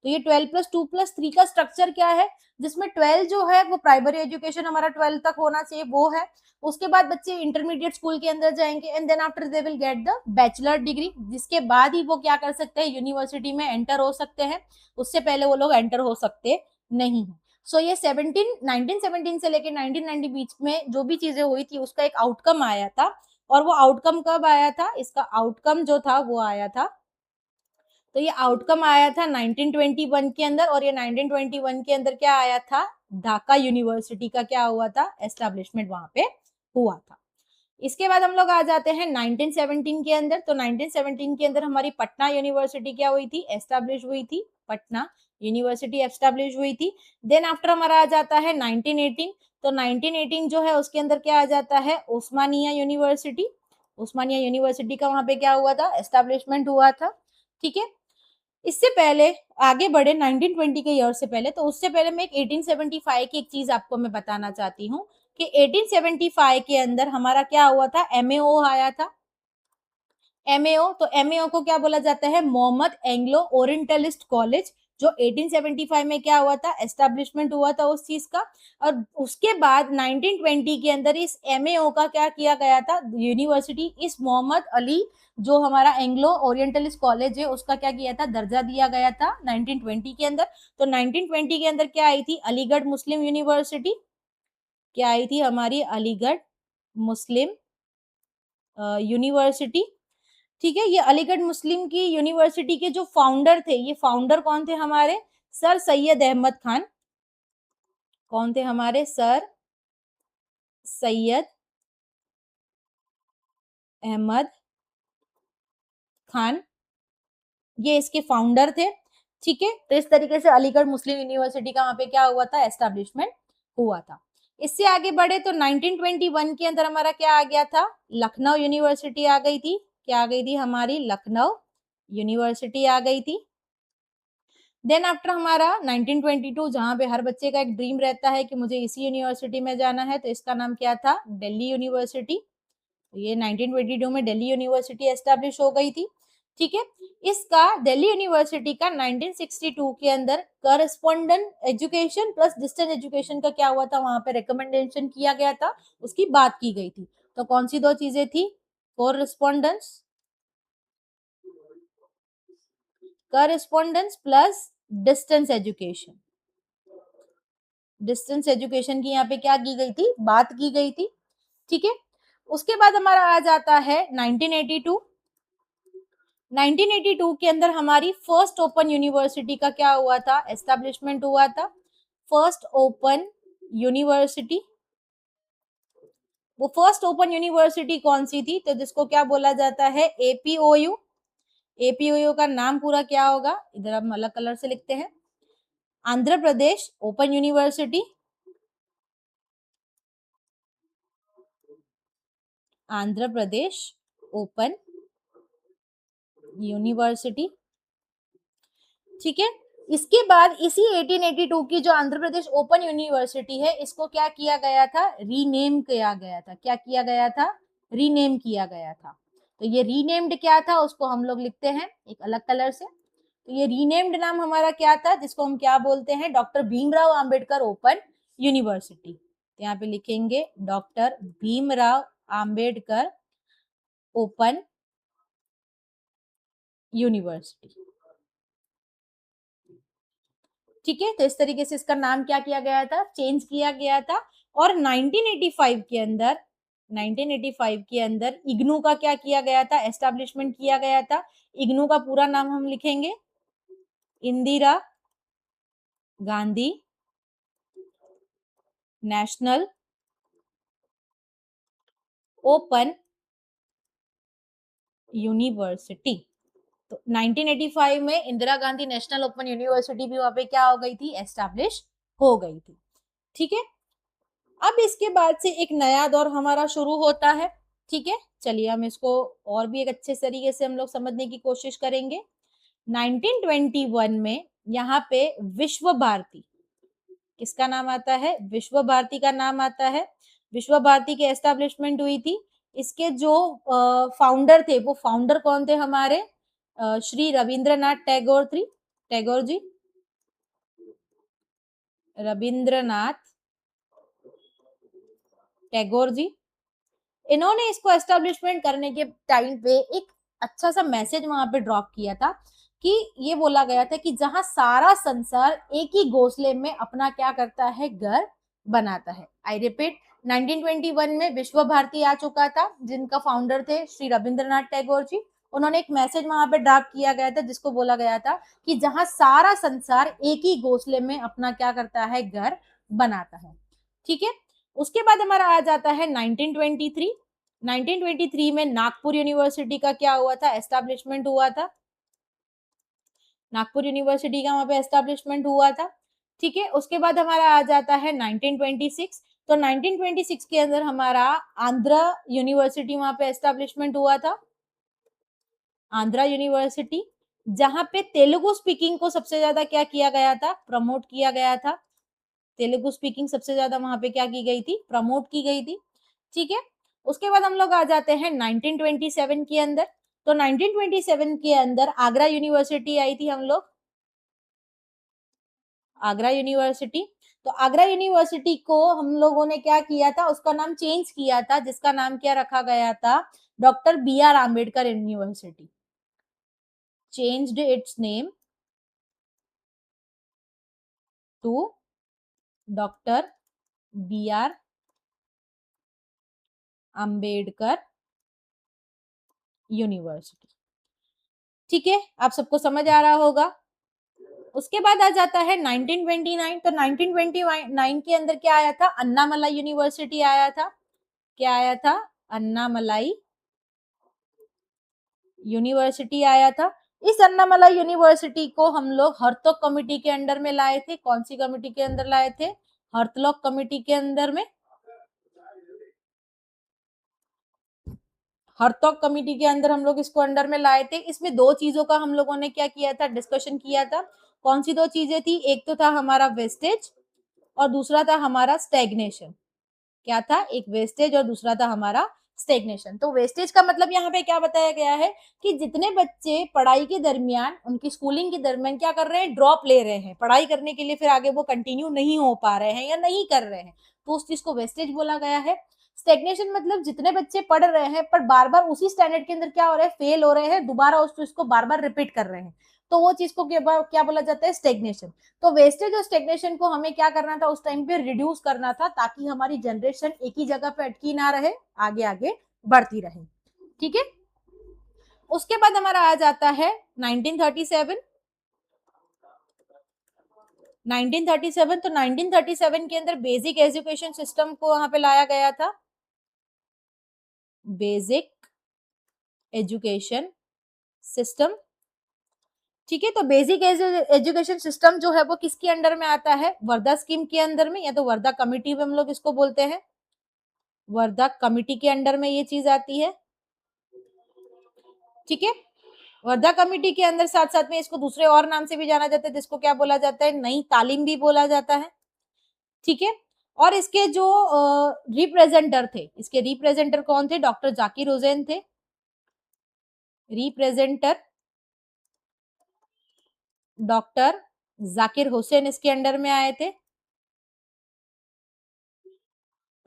तो ये 12+2+3 का स्ट्रक्चर क्या है? जिसमें 12 जो है वो प्राइमरी एजुकेशन हमारा 12 तक होना चाहिए, वो है। उसके बाद बच्चे इंटरमीडिएट स्कूल के अंदर जाएंगे and then after they will get the bachelor degree, जिसके बाद ही वो क्या कर सकते हैं? यूनिवर्सिटी में एंटर हो सकते हैं। उससे पहले वो लोग एंटर हो सकते नहीं है। सो ये 1917 से लेकर 1990 बीच में जो भी चीजें हुई थी उसका एक आउटकम आया था। और वो आउटकम कब आया था? इसका आउटकम जो था वो आया था, तो ये आउटकम आया था 1921 के अंदर। और ये 1921 के अंदर क्या आया था? ढाका यूनिवर्सिटी का क्या हुआ था? एस्टेब्लिशमेंट वहां पे हुआ था। इसके बाद हम लोग आ जाते हैं 1917 के अंदर। तो 1917 के अंदर हमारी पटना यूनिवर्सिटी क्या हुई थी? एस्टेब्लिश हुई थी। पटना यूनिवर्सिटी एस्टेब्लिश हुई थी। देन आफ्टर हमारा आ जाता है 1918। तो 1918 जो है उसके अंदर क्या आ जाता है? उस्मानिया यूनिवर्सिटी। उस्मानिया यूनिवर्सिटी का वहां पे क्या हुआ था? एस्टेब्लिशमेंट हुआ था। ठीक है। इससे पहले आगे बढ़े 1920 के ईयर से पहले, तो उससे पहले मैं एक 1875 की एक चीज आपको मैं बताना चाहती हूँ कि 1875 के अंदर हमारा क्या हुआ था? MAO आया था। MAO, तो MAO को क्या बोला जाता है? मोहम्मद एंग्लो ओरिएंटलिस्ट कॉलेज, जो 1875 में क्या हुआ था? एस्टेब्लिशमेंट हुआ था उस चीज का। और उसके बाद 1920 के अंदर इस MAO का क्या किया गया था? यूनिवर्सिटी इस मोहम्मद अली जो हमारा एंग्लो ओरिएंटलिस्ट कॉलेज है उसका क्या किया था? दर्जा दिया गया था 1920 के अंदर। तो 1920 के अंदर क्या आई थी? अलीगढ़ मुस्लिम यूनिवर्सिटी। क्या आई थी? हमारी अलीगढ़ मुस्लिम यूनिवर्सिटी। ठीक है। ये अलीगढ़ मुस्लिम की यूनिवर्सिटी के जो फाउंडर थे, ये फाउंडर कौन थे हमारे? सर सैयद अहमद खान। कौन थे हमारे? सर सैयद अहमद खान, ये इसके फाउंडर थे। ठीक है। तो इस तरीके से अलीगढ़ मुस्लिम यूनिवर्सिटी का वहां पे क्या हुआ था? एस्टेब्लिशमेंट हुआ था। इससे आगे बढ़े तो 1921 के अंदर हमारा क्या आ गया था? लखनऊ यूनिवर्सिटी आ गई थी। क्या आ गई थी? हमारी लखनऊ यूनिवर्सिटी आ गई थी। देन आफ्टर हमारा 1922, जहां पे हर बच्चे का एक ड्रीम रहता है कि मुझे इसी यूनिवर्सिटी में जाना है, तो इसका नाम क्या था? दिल्ली यूनिवर्सिटी। ये 1922 में दिल्ली यूनिवर्सिटी एस्टेब्लिश हो गई थी। ठीक है। इसका दिल्ली यूनिवर्सिटी का 1962 के अंदर correspondent education plus distance education का क्या हुआ था? वहां पे रिकमेंडेशन किया गया था, उसकी बात की गई थी। तो कौन सी दो चीजें थी? Correspondence, correspondence plus distance education. Distance education की यहाँ पे क्या की गई थी? बात की गई थी। ठीक है। उसके बाद हमारा आ जाता है 1982। 1982 के अंदर हमारी फर्स्ट ओपन यूनिवर्सिटी का क्या हुआ था? एस्टेब्लिशमेंट हुआ था। फर्स्ट ओपन यूनिवर्सिटी, वो फर्स्ट ओपन यूनिवर्सिटी कौन सी थी? तो जिसको क्या बोला जाता है? APOU। APOU का नाम पूरा क्या होगा? इधर हम अलग कलर से लिखते हैं। Andhra Pradesh open university. Andhra Pradesh open university. ठीक है, इसके बाद इसी 1882 की जो आंध्र प्रदेश ओपन यूनिवर्सिटी है, इसको क्या किया गया था, रीनेम किया गया था। क्या किया गया था, रीनेम किया गया था। तो ये रीनेम्ड क्या था, उसको हम लोग लिखते हैं एक अलग कलर से। तो ये रीनेम्ड नाम हमारा क्या था, जिसको हम क्या बोलते हैं, doctor Bhimrao Ambedkar open university. तो यहाँ पे लिखेंगे doctor Bhimrao Ambedkar open university. ठीक है, तो इस तरीके से इसका नाम क्या किया गया था, चेंज किया गया था। और 1985 के अंदर 1985 के अंदर इग्नू का क्या किया गया था, एस्टैब्लिशमेंट किया गया था। इग्नू का पूरा नाम हम लिखेंगे Indira Gandhi national open university. तो 1985 में Indira Gandhi national open university भी वहां पे क्या हो गई थी, एस्टैब्लिश हो गई थी। ठीक है, अब इसके बाद से एक नया दौर हमारा शुरू होता है। ठीक है, चलिए हम इसको और भी एक अच्छे तरीके से हम लोग समझने की कोशिश करेंगे। 1921 में यहाँ पे विश्व भारती, किसका नाम आता है, विश्व भारती का नाम आता है। विश्व भारती की एस्टैब्लिशमेंट हुई थी। इसके जो फाउंडर थे, वो फाउंडर कौन थे हमारे, श्री रविंद्रनाथ टैगोर थी, टैगोर जी, रविंद्रनाथ टैगोर जी। इन्होंने इसको एस्टेब्लिशमेंट करने के टाइम पे एक अच्छा सा मैसेज वहां पे ड्रॉप किया था कि ये बोला गया था कि जहां सारा संसार एक ही घोंसले में अपना क्या करता है, घर बनाता है। आई रिपीट, 1921 में विश्व भारती आ चुका था, जिनका फाउंडर थे श्री रविंद्रनाथ टैगोर जी। उन्होंने एक मैसेज वहां पे ड्राफ्ट किया गया था, जिसको बोला गया था कि जहां सारा संसार एक ही घोंसले में अपना क्या करता है, घर बनाता है। ठीक है, उसके बाद हमारा आ जाता है 1923। 1923 में नागपुर यूनिवर्सिटी का क्या हुआ था, एस्टैब्लिशमेंट हुआ था। नागपुर यूनिवर्सिटी का वहां पे एस्टैब्लिशमेंट हुआ था। ठीक है, उसके बाद हमारा आ जाता है 1926। तो 1926 के अंदर हमारा आंध्र यूनिवर्सिटी वहां पे एस्टैब्लिशमेंट हुआ था, आंध्रा यूनिवर्सिटी, जहां पे तेलुगु स्पीकिंग को सबसे ज्यादा क्या किया गया था, प्रमोट किया गया था। तेलुगु स्पीकिंग सबसे ज्यादा वहां पे क्या की गई थी, प्रमोट की गई थी। ठीक है, उसके बाद हम लोग आ जाते हैं 1927 के अंदर। तो 1927 के अंदर आगरा यूनिवर्सिटी आई थी हम लोग, आगरा यूनिवर्सिटी। तो आगरा यूनिवर्सिटी को हम लोगों ने क्या किया था, उसका नाम चेंज किया था, जिसका नाम क्या रखा गया था, doctor B R Ambedkar university. Changed its name to doctor B R Ambedkar university. ठीक है, आप सबको समझ आ रहा होगा। उसके बाद आ जाता है 1929। तो 1929 के अंदर क्या आया था, अन्नामलाई यूनिवर्सिटी आया था। क्या आया था, अन्नामलाई यूनिवर्सिटी आया था। इस अन्नामलाई यूनिवर्सिटी को हम लोग हर्तोक कमिटी के अंडर में लाए थे। कौन सी कमिटी के अंदर लाए थे, हर्तलोक कमिटी के अंदर में, हर्तोक कमिटी के अंदर हम लोग इसको अंडर में लाए थे। इसमें दो चीजों का हम लोगों ने क्या किया था, डिस्कशन किया था। कौन सी दो चीजें थी, एक तो था हमारा वेस्टेज और दूसरा था हमारा स्टेग्नेशन। क्या था, एक वेस्टेज और दूसरा था हमारा स्टेग्नेशन। तो वेस्टेज का मतलब यहाँ पे क्या बताया गया है कि जितने बच्चे पढ़ाई के दरमियान, उनकी स्कूलिंग के दरमियान क्या कर रहे हैं, ड्रॉप ले रहे हैं पढ़ाई करने के लिए, फिर आगे वो कंटिन्यू नहीं हो पा रहे हैं या नहीं कर रहे हैं, तो उस चीज को वेस्टेज बोला गया है। स्टेग्नेशन मतलब जितने बच्चे पढ़ रहे हैं पर बार बार उसी स्टैंडर्ड के अंदर क्या हो रहा है, फेल हो रहे हैं, दोबारा उस चीज को बार बार रिपीट कर रहे हैं, तो वो चीज को क्या बोला जाता है, स्टेग्नेशन। तो वेस्टेज और स्टेग्नेशन को हमें क्या करना था, उस टाइम पे रिड्यूस करना था, ताकि हमारी जनरेशन एक ही जगह पे अटकी ना रहे, आगे आगे बढ़ती रहे। ठीक है, उसके बाद हमारा आ जाता है 1937। 1937, तो 1937 के अंदर बेसिक एजुकेशन सिस्टम को वहां पे लाया गया था, बेसिक एजुकेशन सिस्टम। ठीक है, तो बेसिक एजुकेशन सिस्टम जो है वो किसके अंडर में आता है, वर्धा स्कीम के अंदर में, या तो वर्धा कमिटी में हम लोग इसको बोलते हैं, वर्धा कमिटी के अंडर में ये चीज आती है, ठीक है। वर्धा कमिटी के अंदर साथ साथ में इसको दूसरे और नाम से भी जाना जाता है, जिसको क्या बोला जाता है, नई तालीम भी बोला जाता है, ठीक है। और इसके जो रिप्रेजेंटर थे, इसके रिप्रेजेंटर कौन थे, डॉक्टर जाकिर हुसैन थे, रिप्रेजेंटर डॉक्टर जाकिर हुसैन इसके अंडर में आए थे।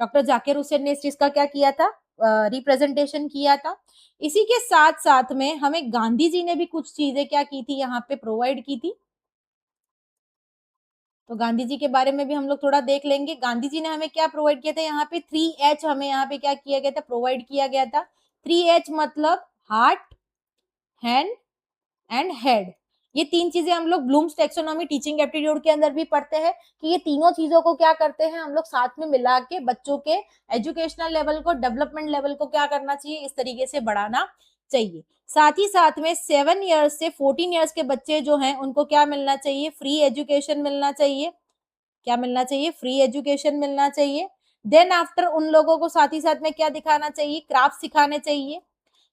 डॉक्टर जाकिर हुसैन ने इस चीज का क्या किया था, रिप्रेजेंटेशन किया था। इसी के साथ साथ में हमें गांधी जी ने भी कुछ चीजें क्या की थी, यहाँ पे प्रोवाइड की थी। तो गांधी जी के बारे में भी हम लोग थोड़ा देख लेंगे। गांधी जी ने हमें क्या प्रोवाइड किया था, यहाँ पे 3H हमें यहाँ पे क्या किया गया था, प्रोवाइड किया गया था। 3H मतलब हार्ट, हैंड एंड हेड। ये तीन चीजें हम लोग ब्लूम्स टेक्सोनॉमी टीचिंग एप्टीट्यूड के अंदर भी पढ़ते हैं कि ये तीनों चीजों को क्या करते हैं हम लोग साथ में मिला के बच्चों के एजुकेशनल लेवल को, डेवलपमेंट लेवल को क्या करना चाहिए, इस तरीके से बढ़ाना चाहिए। साथ ही साथ में 7 ईयर्स से 14 ईयर्स के बच्चे जो हैं उनको क्या मिलना चाहिए, फ्री एजुकेशन मिलना चाहिए। क्या मिलना चाहिए, फ्री एजुकेशन मिलना चाहिए। देन आफ्टर उन लोगों को साथ ही साथ में क्या दिखाना चाहिए, क्राफ्ट सिखाने चाहिए।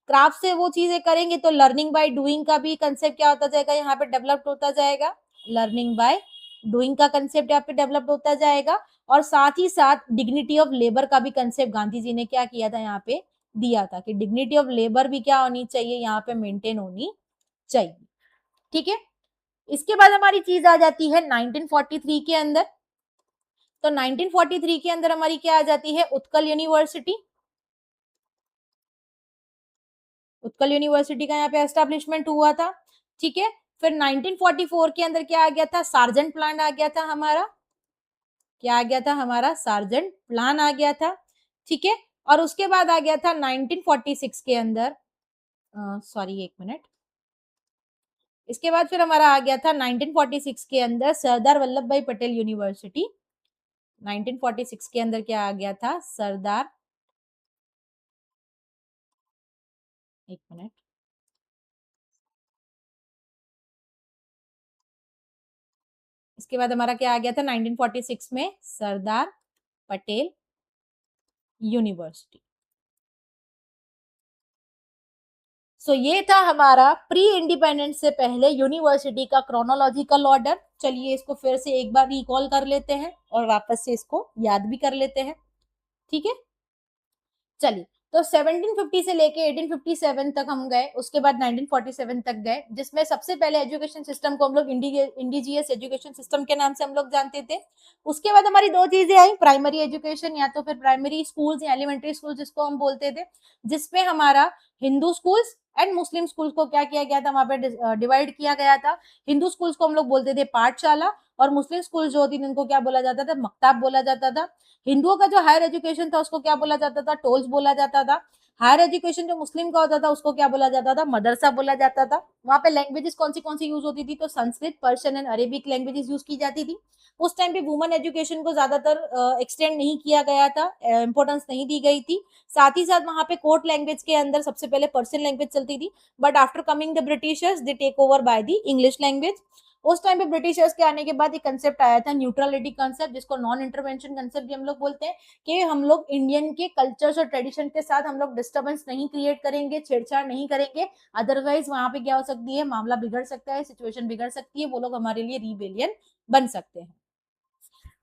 क्राफ्ट से वो चीजें करेंगे तो लर्निंग बाय डूइंग का भी कंसेप्ट क्या होता जाएगा, यहाँ पे डेवलप होता जाएगा। लर्निंग बाय डूइंग का कंसेप्ट यहाँ पे डेवलप होता जाएगा। और साथ ही साथ डिग्निटी ऑफ लेबर का भी कंसेप्ट गांधी जी ने क्या किया था, यहाँ पे दिया था कि डिग्निटी ऑफ लेबर भी क्या होनी चाहिए, यहाँ पे मेंटेन होनी चाहिए, ठीक है। इसके बाद हमारी चीज आ जाती है 1943 के अंदर। तो 1943 के अंदर हमारी क्या आ जाती है, उत्कल यूनिवर्सिटी। उत्कल यूनिवर्सिटी का यहाँ पे एस्टेब्लिशमेंट हुआ था, ठीक है। फिर 1944 के अंदर क्या आ गया था, सार्जेंट प्लान आ गया था हमारा। क्या आ गया था हमारा, सार्जेंट प्लान आ गया था, ठीक है। और उसके बाद आ गया था 1946 के अंदर, सॉरी एक मिनट, इसके बाद फिर हमारा आ गया था 1946 के अंदर सरदार वल्लभ भाई पटेल यूनिवर्सिटी। 1946 के अंदर क्या आ गया था, सरदार, एक मिनट, इसके बाद हमारा क्या आ गया था 1946 में, सरदार पटेल यूनिवर्सिटी। सो ये था हमारा प्री इंडिपेंडेंस से पहले यूनिवर्सिटी का क्रोनोलॉजिकल ऑर्डर। चलिए इसको फिर से एक बार रिकॉल कर लेते हैं और वापस से इसको याद भी कर लेते हैं, ठीक है। चलिए, तो 1750 से लेके 1857 तक हम गए, उसके बाद 1947 तक गए, जिसमें सबसे पहले एजुकेशन सिस्टम को हम लोग इंडिजियस एजुकेशन सिस्टम के नाम से हम लोग जानते थे। उसके बाद हमारी दो चीजें आई, प्राइमरी एजुकेशन या तो फिर प्राइमरी स्कूल्स या एलिमेंट्री स्कूल जिसको हम बोलते थे, जिसमें हमारा Hindu schools and Muslim schools को क्या किया गया था, वहां पे डिवाइड किया गया था। हिंदू स्कूल्स को हम लोग बोलते थे पाठशाला, और मुस्लिम स्कूल जो होती थी उनको क्या बोला जाता था, मकताब बोला जाता था। हिंदुओं का जो हायर एजुकेशन था उसको क्या बोला जाता था, टोल्स बोला जाता था। हायर एजुकेशन जो मुस्लिम का होता था उसको क्या बोला जाता था, मदरसा बोला जाता था। वहां पे लैंग्वेजेस कौन सी यूज होती थी, तो Sanskrit, Persian and Arabic languages use की जाती थी। उस टाइम पे वुमेन एजुकेशन को ज्यादातर एक्सटेंड नहीं किया गया था, इंपॉर्टेंस नहीं दी गई थी। साथ ही साथ वहां पे कोर्ट लैंग्वेज के अंदर सबसे पहले पर्शियन लैंग्वेज चलती थी, but after coming the Britishers they take over by the English language. उस टाइम पे ब्रिटिशर्स के आने के बाद एक कंसेप्ट आया था, न्यूट्रलिटी कंसेप्ट, जिसको नॉन इंटरवेंशन कंसेप्ट भी हम लोग बोलते हैं, कि हम लोग इंडियन के कल्चर्स और ट्रेडिशन के साथ हम लोग डिस्टर्बेंस नहीं क्रिएट करेंगे, छेड़छाड़ नहीं करेंगे, अदरवाइज वहां पे क्या हो सकती है, मामला बिगड़ सकता है, सिचुएशन बिगड़ सकती है, वो लोग हमारे लिए रिबेलियन बन सकते हैं।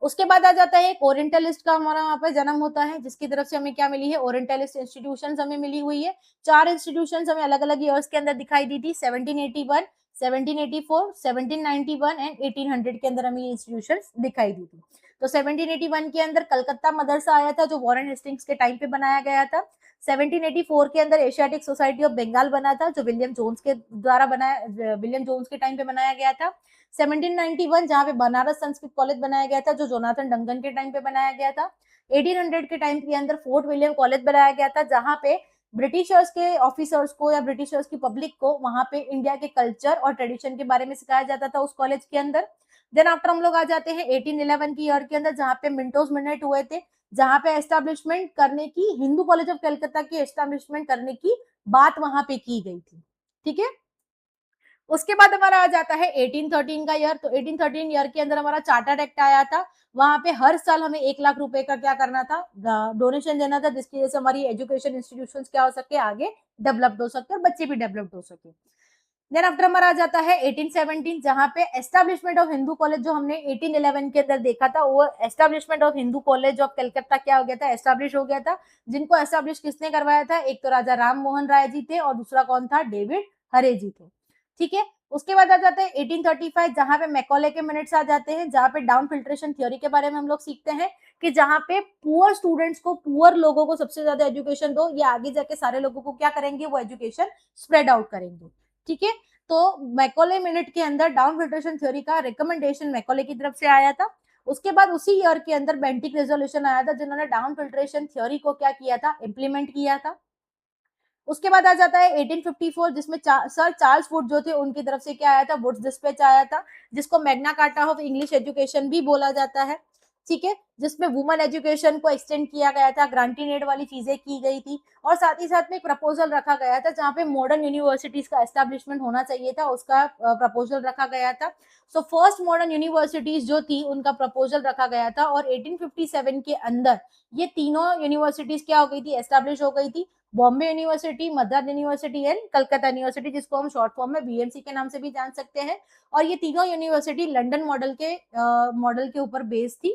उसके बाद आ जाता है एक ओरिएंटलिस्ट का हमारा वहां पर जन्म होता है, जिसकी तरफ से हमें क्या मिली है, ओरिएंटलिस्ट इंस्टीट्यूशन हमें मिली हुई है। 4 इंस्टीट्यूशन हमें अलग अलग ईयर्स के अंदर दिखाई दी थी, 1781, 1784, 1791 एंड 1800 के अंदर हमें ये इंस्टीट्यूशन दिखाई दी थी। तो 1781 के अंदर कलकत्ता मदरसा आया था, जो वॉरेन हेस्टिंग्स के टाइम पे बनाया गया था। 1784 के अंदर एशियाटिक सोसाइटी ऑफ बंगाल बना था, जो विलियम जोन्स के द्वारा बनाया, विलियम जोन्स के टाइम पे बनाया गया था। 1791 जहाँ पे बनारस संस्कृत कॉलेज बनाया गया था, जो जोनाथन डंगन के टाइम पे बनाया गया था। 1800 के टाइम के अंदर फोर्ट विलियम कॉलेज बनाया गया था, जहाँ पे ब्रिटिशर्स के ऑफिसर्स को या ब्रिटिशर्स की पब्लिक को वहां पे इंडिया के कल्चर और ट्रेडिशन के बारे में सिखाया जाता था उस कॉलेज के अंदर। देन आफ्टर हम लोग आ जाते हैं 1811 की ईयर के अंदर, जहाँ पे मिंटोज मिनट हुए थे, जहाँ पे एस्टेब्लिशमेंट करने की, हिंदू कॉलेज ऑफ कलकत्ता की एस्टेब्लिशमेंट करने की बात वहां पे की गई थी, ठीक है। उसके बाद हमारा आ जाता है 1813 का ईयर। तो 1813 ईयर के अंदर हमारा चार्टर्ड एक्ट आया था। वहां पे हर साल हमें 1 लाख रुपए का क्या करना था, डोनेशन देना था, जिसकी वजह से हमारी एजुकेशन इंस्टीट्यूशन क्या हो सके, आगे डेवलप्ड हो सकते और बच्चे भी डेवलप्ड हो सके। देन आफ्टर हमारा आ जाता है 1817, जहां पे एस्टेब्लिशमेंट ऑफ हिंदू कॉलेज, जो हमने 1811 के अंदर देखा था, वो establishment of Hindu college of Calcutta क्या हो गया था, एस्टेब्लिश हो गया था। जिनको एस्टेब्लिश किसने करवाया था, एक तो राजा राम मोहन राय जी थे और दूसरा कौन था, डेविड हरे जी थे। ठीक है। उसके बाद आ जाते हैं 1835, जहां पे मैकॉले के मिनट्स आ जाते हैं, जहां पे डाउन फिल्ट्रेशन थ्योरी के बारे में हम लोग सीखते हैं कि जहां पे पुअर स्टूडेंट्स को, पुअर लोगों को सबसे ज्यादा एजुकेशन दो, ये आगे जाके सारे लोगों को क्या करेंगे, वो एजुकेशन स्प्रेड आउट करेंगे। ठीक है। तो मैकॉले मिनट के अंदर डाउन फिल्ट्रेशन थ्योरी का रिकमेंडेशन मैकॉले की तरफ से आया था। उसके बाद उसी ईयर के अंदर बेंटिक रेजोल्यूशन आया था, जिन्होंने डाउन फिल्ट्रेशन थ्योरी को क्या किया था, इंप्लीमेंट किया था। उसके बाद आ जाता है 1854, जिसमें सर चार्ल्स वुड जो थे, उनकी तरफ से क्या आया था, वुड्स डिस्पैच आया था, जिसको Magna carta of English education भी बोला जाता है। ठीक है। जिसमें वुमेन एजुकेशन को एक्सटेंड किया गया था, ग्रांटिंग एड वाली चीजें की गई थी, और साथ ही साथ में एक प्रपोजल रखा गया था जहां पे मॉडर्न यूनिवर्सिटीज का एस्टेब्लिशमेंट होना चाहिए था, उसका प्रपोजल रखा गया था। सो फर्स्ट मॉडर्न यूनिवर्सिटीज जो थी, उनका प्रपोजल रखा गया था, और 1857 के अंदर ये तीनों यूनिवर्सिटीज क्या हो गई थी, एस्टेब्लिश हो गई थी। Bombay university, Madras university and Calcutta university, जिसको हम शॉर्ट फॉर्म में बीएमसी के नाम से भी जान सकते हैं। और ये तीनों यूनिवर्सिटी लंदन मॉडल के ऊपर बेस्ड थी।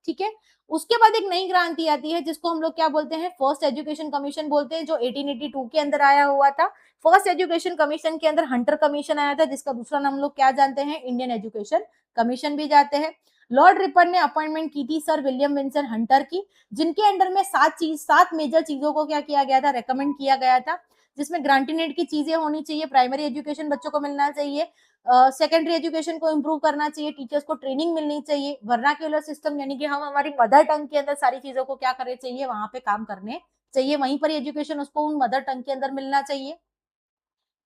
ठीक है। उसके बाद एक नई क्रांति आती है, जिसको हम लोग क्या बोलते हैं, फर्स्ट एजुकेशन कमीशन बोलते हैं, जो 1882 के अंदर आया हुआ था। फर्स्ट एजुकेशन कमीशन के अंदर हंटर कमीशन आया था, जिसका दूसरा नाम लोग क्या जानते हैं, इंडियन एजुकेशन कमीशन भी जाते हैं। लॉर्ड रिपन ने अपॉइंटमेंट की थी सर विलियम विंसन हंटर की, जिनके अंडर में 7 मेजर चीजों को क्या किया गया था, रेकमेंड किया गया था। जिसमें ग्रांटिनेट की चीजें होनी चाहिए, प्राइमरी एजुकेशन बच्चों को मिलना चाहिए, सेकेंडरी एजुकेशन को इम्प्रूव करना चाहिए, टीचर्स को ट्रेनिंग मिलनी चाहिए, वर्नाक्यूलर सिस्टम यानी कि हम हमारी मदर टंग के अंदर सारी चीजों को क्या करने चाहिए, वहां पे काम करने चाहिए, वहीं पर एजुकेशन उसको उन मदर टंग के अंदर मिलना चाहिए।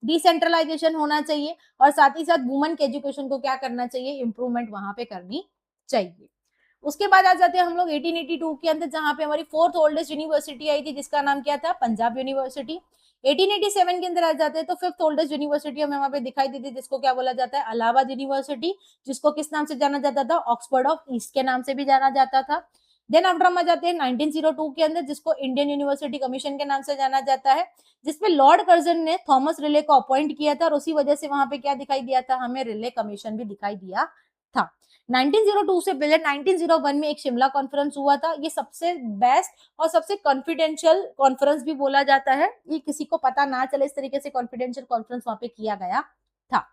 डिसेंट्रलाइजेशन होना चाहिए, और साथ ही साथ वुमेन के एजुकेशन को क्या करना चाहिए, इंप्रूवमेंट वहां पे करनी चाहिए। उसके बाद आ जाते हैं हम लोग 1882 के अंदर, जहां पे हमारी फोर्थ ओल्डेस्ट यूनिवर्सिटी आई थी, जिसका नाम क्या था, पंजाब यूनिवर्सिटी। 1887 के अंदर आ जाते हैं तो फिफ्थ ओल्डेस्ट यूनिवर्सिटी हमें वहां पे दिखाई देती है, जिसको क्या बोला जाता है, इलाहाबाद यूनिवर्सिटी, जिसको किस नाम से जाना जाता था, ऑक्सफोर्ड ऑफ ईस्ट के नाम से भी जाना जाता था। देन आफ्टर हम आ जाते हैं 1902 के अंदर, जिसको इंडियन यूनिवर्सिटी कमीशन के नाम से जाना जाता है, जिसमें लॉर्ड कर्जन ने थॉमस रिले को अपॉइंट किया था, और उसी वजह से वहां पे क्या दिखाई दिया था, हमें रिले कमीशन भी दिखाई दिया था। 1902 से पहले 1901 में एक शिमला कॉन्फ्रेंस हुआ था। ये सबसे बेस्ट और सबसे कॉन्फिडेंशियल कॉन्फ्रेंस भी बोला जाता है, ये किसी को पता ना चले, इस तरीके से कॉन्फिडेंशियल कॉन्फ्रेंस वहां पे किया गया था।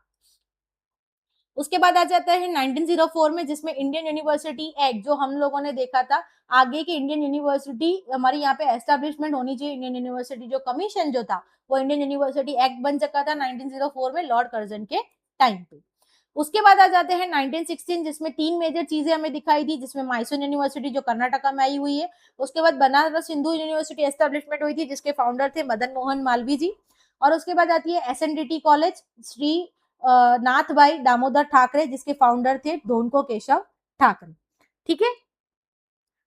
उसके बाद आ जाता है 1904 में, जिसमें इंडियन यूनिवर्सिटी एक्ट, जो हम लोगों ने देखा था आगे की इंडियन यूनिवर्सिटी हमारी यहाँ पे एस्टेब्लिशमेंट होनी चाहिए, इंडियन यूनिवर्सिटी जो कमीशन जो था, वो इंडियन यूनिवर्सिटी एक्ट बन चुका था 1904 में, लॉर्ड कर्जन के टाइम पे। उसके बाद आ जाते हैं 1916, जिसमें 3 मेजर चीजें हमें दिखाई दी, जिसमें माइसोन यूनिवर्सिटी जो कर्नाटका में आई हुई है। उसके बाद बनारस हिंदू यूनिवर्सिटी एस्टेब्लिशमेंट हुई थी, जिसके फाउंडर थे मदन मोहन मालवीय जी। और उसके बाद आती है एसएनडीटी कॉलेज, श्री नाथ भाई दामोदर ठाकरे, जिसके फाउंडर थे डोनको केशव ठाकरे। ठीक है।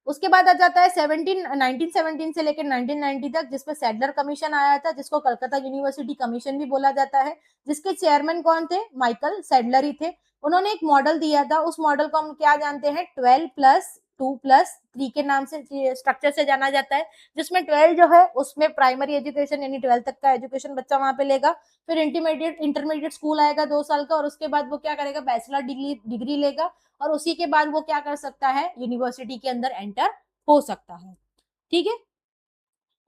उसके बाद आ जाता है 1917 से लेकर 1990 तक, जिसमें सैडलर कमीशन आया था, जिसको कलकत्ता यूनिवर्सिटी कमीशन भी बोला जाता है, जिसके चेयरमैन कौन थे, माइकल सैडलर ही थे। उन्होंने एक मॉडल दिया था, उस मॉडल को हम क्या जानते हैं, 12+2+3 के नाम से स्ट्रक्चर से जाना जाता है, जिसमें 12 जो है उसमें प्राइमरी एजुकेशन यानी 12 तक का एजुकेशन बच्चा वहां पे लेगा, फिर इंटरमीडिएट स्कूल आएगा 2 साल का, और उसके बाद वो क्या करेगा, बैचलर डिग्री लेगा, और उसी के बाद वो क्या कर सकता है, यूनिवर्सिटी के अंदर एंटर हो सकता है। ठीक है।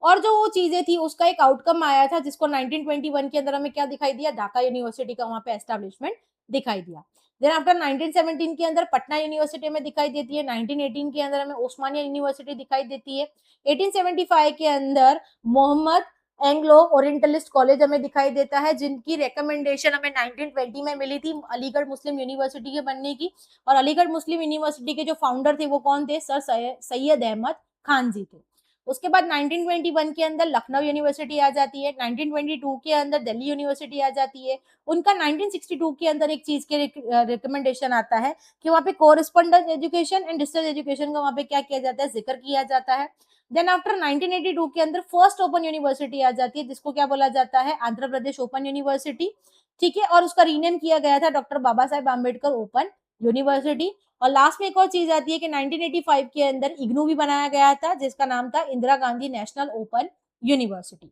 और जो वो चीजें थी उसका एक आउटकम आया था, जिसको 1921 के अंदर हमें क्या दिखाई दिया, ढाका यूनिवर्सिटी का वहां पे एस्टेब्लिशमेंट दिखाई दिया। देन आफ्टर 1917 के अंदर पटना यूनिवर्सिटी में दिखाई देती है, 1918 के अंदर हमें उस्मानिया यूनिवर्सिटी दिखाई देती है, 1875 के अंदर मोहम्मद एंग्लो ओरिएंटलिस्ट कॉलेज हमें दिखाई देता है, जिनकी रिकमेंडेशन हमें 1920 में मिली थी अलीगढ़ मुस्लिम यूनिवर्सिटी के बनने की। और अलीगढ़ मुस्लिम यूनिवर्सिटी के जो फाउंडर थे वो कौन थे, सर सैयद अहमद खान जी थे। उसके बाद 1921 के अंदर लखनऊ यूनिवर्सिटी आ जाती है, 1922 के अंदर दिल्ली यूनिवर्सिटी आ जाती है। उनका 1962 के अंदर एक चीज के रिकमेंडेशन आता है कि वहाँ पे कोरिस्पोंडेंस एजुकेशन एंड डिस्टेंस एजुकेशन का वहाँ पे क्या किया जाता है, जिक्र किया जाता है। देन आफ्टर 1982 के अंदर फर्स्ट ओपन यूनिवर्सिटी आ जाती है, जिसको क्या बोला जाता है, आंध्र प्रदेश ओपन यूनिवर्सिटी। ठीक है, और उसका रीनेम किया गया था doctor Baba Saheb Ambedkar open university. और लास्ट में एक और चीज आती है कि 1985 के अंदर इग्नू भी बनाया गया था, जिसका नाम था Indira Gandhi national open university.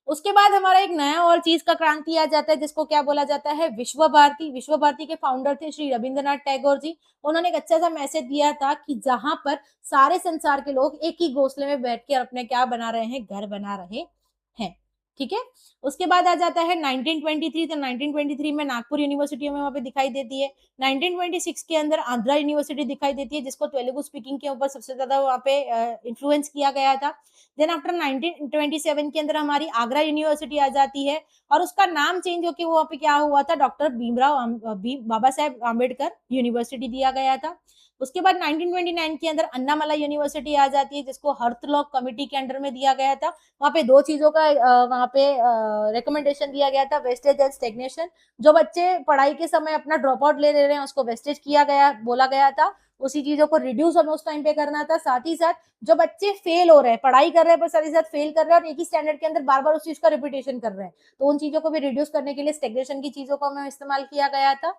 उसके बाद हमारा एक नया और चीज का क्रांति आ जाता है, जिसको क्या बोला जाता है, विश्व भारती। विश्व भारती के फाउंडर थे श्री रविंद्रनाथ टैगोर जी। उन्होंने एक अच्छा सा मैसेज दिया था कि जहां पर सारे संसार के लोग एक ही घोंसले में बैठ के अपने क्या बना रहे हैं, घर बना रहे हैं। ठीक है, उसके बाद आ जाता है 1923। तो 1923 में नागपुर यूनिवर्सिटी हमें वहां पे दिखाई देती है। 1926 के अंदर आंध्रा यूनिवर्सिटी दिखाई देती है, जिसको तेलुगु स्पीकिंग के ऊपर सबसे ज्यादा वहां पे इन्फ्लुएंस किया गया था। देन आफ्टर 1927 के अंदर हमारी आगरा यूनिवर्सिटी आ जाती है, और उसका नाम चेंज होकर वहां पे क्या हुआ था, डॉक्टर बाबा साहेब आम्बेडकर यूनिवर्सिटी दिया गया था। उसके बाद 1929 के अंदर अन्नामला यूनिवर्सिटी आ जाती है, जिसको हर्थलॉक कमेटी के अंडर में दिया गया था। वहां पे दो चीजों का वहां पे रिकमेंडेशन दिया गया था, वेस्टेज एंड स्टेग्नेशन। जो बच्चे पढ़ाई के समय अपना ड्रॉप आउट ले रहे हैं, उसको वेस्टेज किया गया, बोला गया था। उसी चीजों को रिड्यूस हमें उस टाइम पे करना था। साथ ही साथ जो बच्चे फेल हो रहे हैं, पढ़ाई कर रहे हैं पर साथ ही साथ फेल कर रहे हैं और एक ही स्टैंडर्ड के अंदर बार बार उस चीज का रिपीटेशन कर रहे हैं, तो उन चीजों को भी रिड्यूस करने के लिए स्टेग्नेशन की चीजों को हमें इस्तेमाल किया गया था।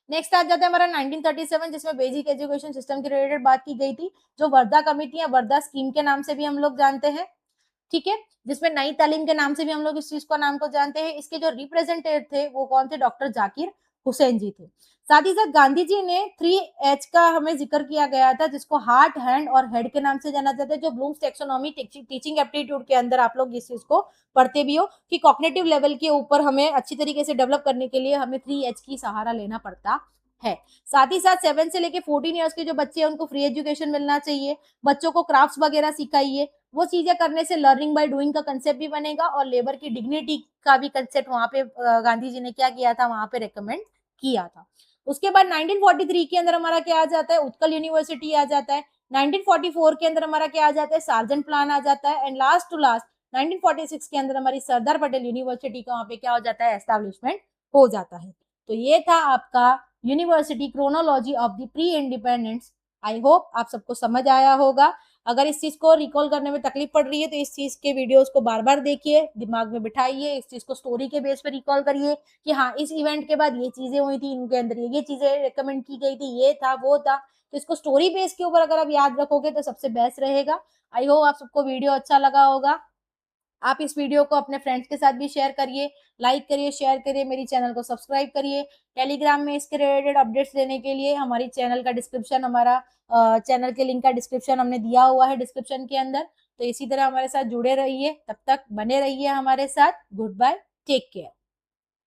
नेक्स्ट आ जाता है हमारा 1937, जिसमें बेसिक एजुकेशन सिस्टम के रिलेटेड बात की गई थी, जो वर्धा कमेटी या वर्धा स्कीम के नाम से भी हम लोग जानते हैं। ठीक है, जिसमें नई तालीम के नाम से भी हम लोग इस चीज को नाम को जानते हैं। इसके जो रिप्रेजेंटेटिव थे वो कौन थे, डॉक्टर जाकिर हुसैन जी थे। साथ ही साथ गांधी जी ने 3H का हमें जिक्र किया गया था, जिसको हार्ट, हैंड और हेड के नाम से जाना जाता है, जो ब्लूम्स टेक्सोनॉमी टीचिंग एप्टीट्यूड के अंदर आप लोग इस चीज को पढ़ते भी हो कि कॉग्निटिव लेवल के ऊपर हमें अच्छी तरीके से डेवलप करने के लिए हमें 3H की सहारा लेना पड़ता है। साथ ही साथ 7 से लेके 14 ईयर्स के जो बच्चे हैं उनको फ्री एजुकेशन मिलना चाहिए। बच्चों को क्राफ्ट्स वगैरह सिखाइए। वो चीजें करने से लर्निंग बाय डूइंग का कंसेप्ट भी बनेगा और लेबर की डिग्निटी का भी कंसेप्ट वहां पे गांधी जी ने क्या किया था, वहां पे रेकमेंड किया था। उसके बाद 1943 के अंदर हमारा क्या आ जाता है, उत्कल यूनिवर्सिटी आ जाता है। 1944 के अंदर हमारा क्या आ जाता है, सार्जेंट प्लान आ जाता है। एंड लास्ट टू लास्ट 1946 के अंदर हमारी सरदार पटेल यूनिवर्सिटी का वहां पे क्या हो जाता है, एस्टेब्लिशमेंट हो जाता है। तो ये था आपका university chronology of the pre independence. I hope आप सबको समझ आया होगा। अगर इस चीज को रिकॉल करने में तकलीफ पड़ रही है तो इस चीज के वीडियोस को बार बार देखिए, दिमाग में बिठाइए, इस चीज को स्टोरी के बेस पे रिकॉल करिए कि हाँ इस इवेंट के बाद ये चीजें हुई थी, इनके अंदर ये चीजें रिकमेंड की गई थी, ये था वो था। तो इसको स्टोरी बेस के ऊपर अगर आप याद रखोगे तो सबसे बेस्ट रहेगा। आई होप आप सबको वीडियो अच्छा लगा होगा। आप इस वीडियो को अपने फ्रेंड्स के साथ भी शेयर करिए, लाइक करिए, शेयर करिए, मेरी चैनल को सब्सक्राइब करिए। टेलीग्राम में इसके रिलेटेड अपडेट्स लेने के लिए हमारी चैनल का डिस्क्रिप्शन, हमारा चैनल के लिंक का डिस्क्रिप्शन हमने दिया हुआ है डिस्क्रिप्शन के अंदर। तो इसी तरह हमारे साथ जुड़े रहिए, तब तक बने रहिए हमारे साथ। Good bye, take care.